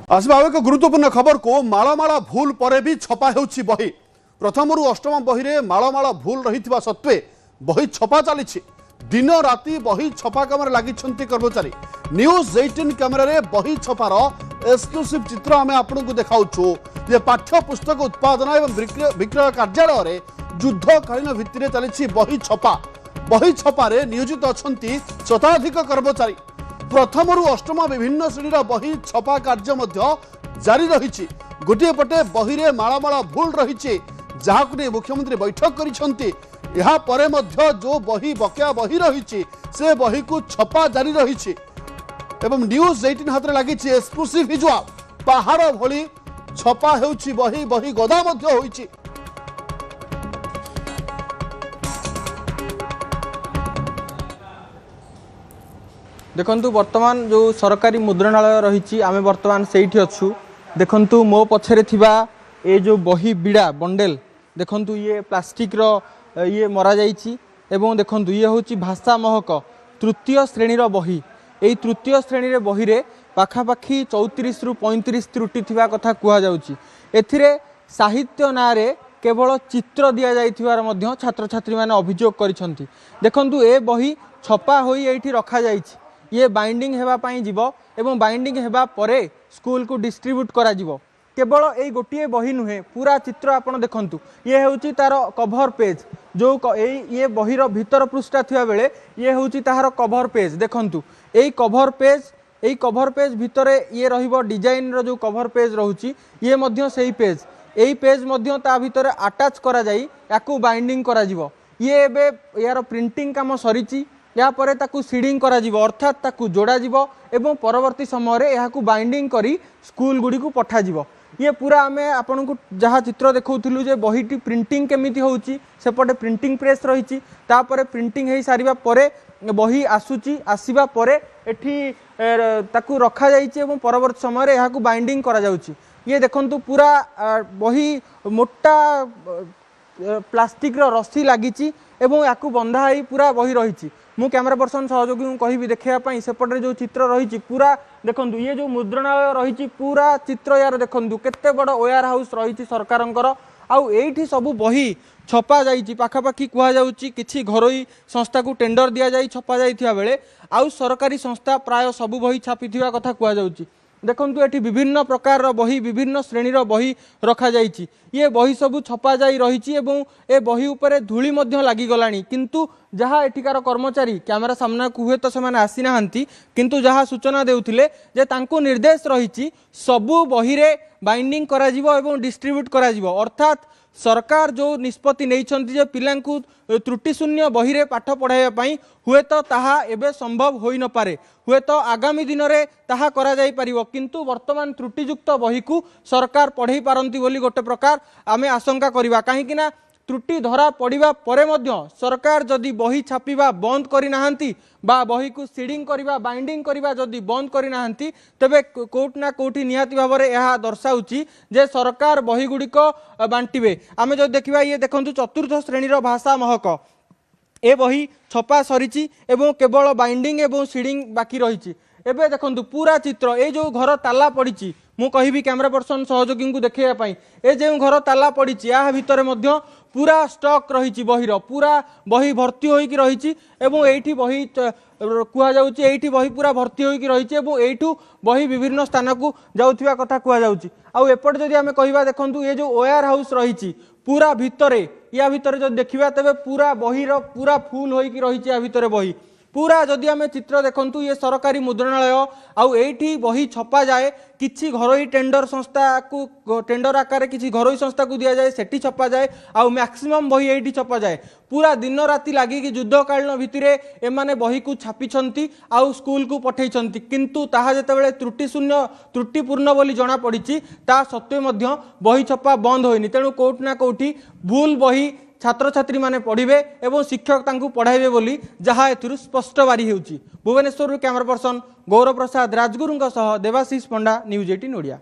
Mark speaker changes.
Speaker 1: आसवा एक गुरुत्वपूर्ण खबर को मालमाला भूल पर भी छपा होउछि बही। प्रथम रु अष्टम बही रे मालमाला भूल रही सत्वे बही छपा चली दिन राति बही छपा काम लगी कर्मचारी। न्यूज 18 कैमेरा रे बही छपार एक्सक्लूसिव चित्र आम आपको देखाऊँ जे पाठ्य पुस्तक उत्पादन एवं विक्रय कार्यालय रे युद्धकालीन भित्ति चली बही छपा। बही छपारे नियोजित अच्छा शताधिक कर्मचारी। प्रथम रु अष्टम विभिन्न श्रेणी बही छपा कार्य जारी रही। गोटे पटे बही रे मालमाला भूल रही जहाक नहीं मुख्यमंत्री बैठक करिसेंती। यहा परे मध्य जो बही बकेया बही रही से बही को छपा जारी रही। एवं न्यूज 18 हाथ लगी एक्सक्लूसिव विजुअल पहाड़ भली छपा होउछि बही बही गदा मध्य होइछि।
Speaker 2: देखंतु वर्तमान जो सरकारी मुद्रणालय रही आम वर्तमान से अच्छु। देखंतु मो पछरे थिबा ए जो बही बिड़ा बंडेल देखंतु ये प्लास्टिक रो ये मरा जाइछि। एवं देखंतु ये होछि भाषा महक तृतीय श्रेणीर बही। एई तृतीय श्रेणी रे बही रे पाखापाखी 34 रु 35 त्रुटि थिबा कथा कुहा जाउछि। एथिरे साहित्य नारे केवल चित्र दिया जाइथिबार मध्य छात्र छात्री माने अभियोग करिसंती। देखंतु ए बही छपा होई एठी रखा जाइछि। ये बाइंडिंग हेबा पाई जीवो एवं बाइंडिंग हेबा परे स्कूल को डिस्ट्रीब्यूट करा जीवो। केवल ये गोटे बही नुहे पूरा चित्र आपन देखंतु। ये होउची तार कवर पेज जो ये बहीर भीतर पृष्ठा थिबा बेले ये होउची तार कवर पेज। देखंतु एई कवर पेज भितरे ये रहिबो डिजाइन रो जो कवर पेज रहूची ये मध्य सेही पेज। एई पेज मध्य ता भितरे अटैच करा जाई याकू बाइंडिंग करा जीवो। ये एबे यार प्रिंटिंग काम सरीची या परे ताकू सीडिंग करा जीवो अर्थात ताकू जोड़ा जीवो एवं परवर्ती समय रे याकू बाइंडिंग करी स्कूल गुडी को पठा जीवो। ये पूरा आमे आपन को जहाँ चित्र देखौथिलु जे बहीटी प्रिंटिंग केमिति होउची सेपटे प्रिंटिंग प्रेस रहिची तापरे प्रिंटिंग हेई सारिबा परे बही आसुची आसीबा परे एठी ताकू रखा जाइची एवं परवर्ती समय रे याकू बाइंडिंग करा जाउची। ये देखंतु पूरा बही मोटा प्लास्टिक रो रस्सी लागिची एवं याकू बंधा हेई पूरा बही रहिची। मु कैमरा पर्सन सहयोगी कहि देखा सेपटे जो चित्र रही पूरा देखंतु ये जो मुद्रणालय रही पूरा चित्र यार देखंतु केते बड़ वेयर हाउस रही सरकारंकर। आउ एठी सबु बही छपा जाइछि पाखापाखी कुहा जाउछि किछि घरोई संस्था को टेंडर दिया जाई छपा जाइथिया बेले आउ सरकारी संस्था प्राय सबु बही छापिथिबा कथा कुहा जाउछि। देखंतु एठी विभिन्न प्रकार बही विभिन्न श्रेणी बही रखा जाइछि। ये बही सबु छपा जाई रही एवं ए बही उपरे धूली मध्य लागी गलानी किंतु जहाँ एठिकार कर्मचारी कैमरा सामना को हुए तो से आसी नाहांती किंतु जहाँ सूचना देउथिले जे तांको निर्देश रही सबु बही रे बाइंडिंग करा जीवो एवं डिस्ट्रीब्यूट करा जीवो। अर्थात सरकार जो निष्पत्ति नैछंती जे पिलांकु त्रुटि शून्य बही रे पाठ पढ़ाइबा पई हुए तो ताहा एबे संभव होई न पारे हुए तो आगामी दिन रे ताहा करा जाई परिवो किंतु वर्तमान त्रुटियुक्त बही को सरकार पढ़ाई पारंती बोली गोटे प्रकार आमे आशंका करिबा। काहे कि ना त्रुटि धरा पड़िबा परे मध्य सरकार जदि बही छापिबा बंद करि नाहांती बा बही को सीडिंग करिबा बाइंडिंग करिबा जदि बंद करि नाहांती तेबे कोट ना कोठी निहाती भाबरे यह दर्शाउची जे सरकार बही गुड़िक बांटिबे। आमे जदि देखिबा ये देखंतु चतुर्थ श्रेणीर भाषा महक ए बही छपा सरीची एवं केवल बाइंडिंग एवं सीडिंग बाकी रही। एबे देखंतु पूरा चित्र ए जो घर ताला पड़ी मु कहिबी कैमरा पर्सन सहयोगी को देखिया पाई ए जो घर ताला पड़ी या भितर मध्य पूरा स्टॉक रही बहीर पूरा बही भर्ती होइकी रही एवं एठी बही कुआ जाउची एठी बही पूरा भर्ती होइकी रही एवं एठू बही विभिन्न स्थान को जाउथिबा कथा कुआ जाउची। आउ एपटे जदि आमे कहिबा देखंतु ये जो वेयर हाउस रही पूरा भितरे या भितरे जदि देखिबा तबे पूरा बहीर पूरा फुल होइकी रही या भितरे बही पूरा जदि आमे चित्र देखंतु ये सरकारी मुद्रणालय आउ एठी बही छपा जाए किछि घरोई टेंडर संस्था को टेंडर आकार किछि घरोई संस्था को दिया जाए सेठी छपा जाए आउ मैक्सिमम बही एठी छपा जाए पूरा दिन राति लागी कि युद्धकालीन भितिरे एमाने बही को छापिछंती आउ स्कूल को पठेइछंती किंतु ताहा जेतेबेले त्रुटि शून्य त्रुटिपूर्ण बोली जणा पड़िछि ता सत्वे मध्य बही छपा बंद होइनी। तेणु कोट ना कोठी भूल बही छात्र छात्री माने पढ़िबे एवं शिक्षक तांकु पढ़ाइबे बोली जहाँ एथुरु स्पष्ट बारी हेउची। भुवनेश्वर कैमरा पर्सन गौरव प्रसाद राजगुरुंक सह देवाशीष पंडा न्यूज 18 ओडिया।